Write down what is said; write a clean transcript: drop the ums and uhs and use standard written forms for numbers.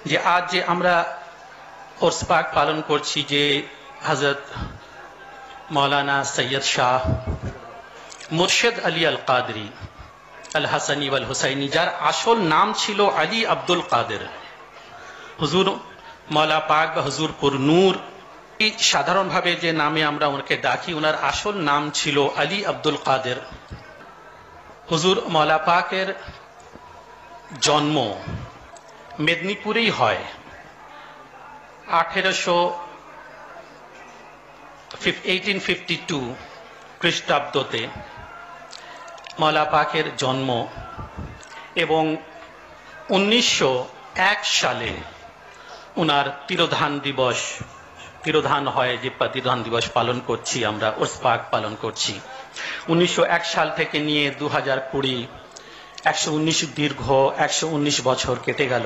যে আজ যে আমরা উরস পাক পালন করছি, যে হযরত মৌলানা সৈয়দ শাহ মুর্শিদ আলী আল কাদরি আল হাসানি ওয়াল হুসাইনি, যার আসল নাম ছিল আলী আব্দুল কাদের, হুজুর মৌলা পাক বা হুজুর পুর নূর, সাধারণভাবে যে নামে আমরা ওনাকে ডাকি, ওনার আসল নাম ছিল আলী আব্দুল কাদের। হুজুর মৌলা পাকের জন্ম মেদিনীপুরেই হয়। 1852 খ্রিস্টাব্দতে মৌলা পাকের জন্ম, এবং 1901 সালে উনার তিরোধান হয়, যে তিরোধান দিবস পালন করছি আমরা, উরস পাক পালন করছি। 1901 সাল থেকে নিয়ে 2020 119 দীর্ঘ 119 বছর কেটে গেল।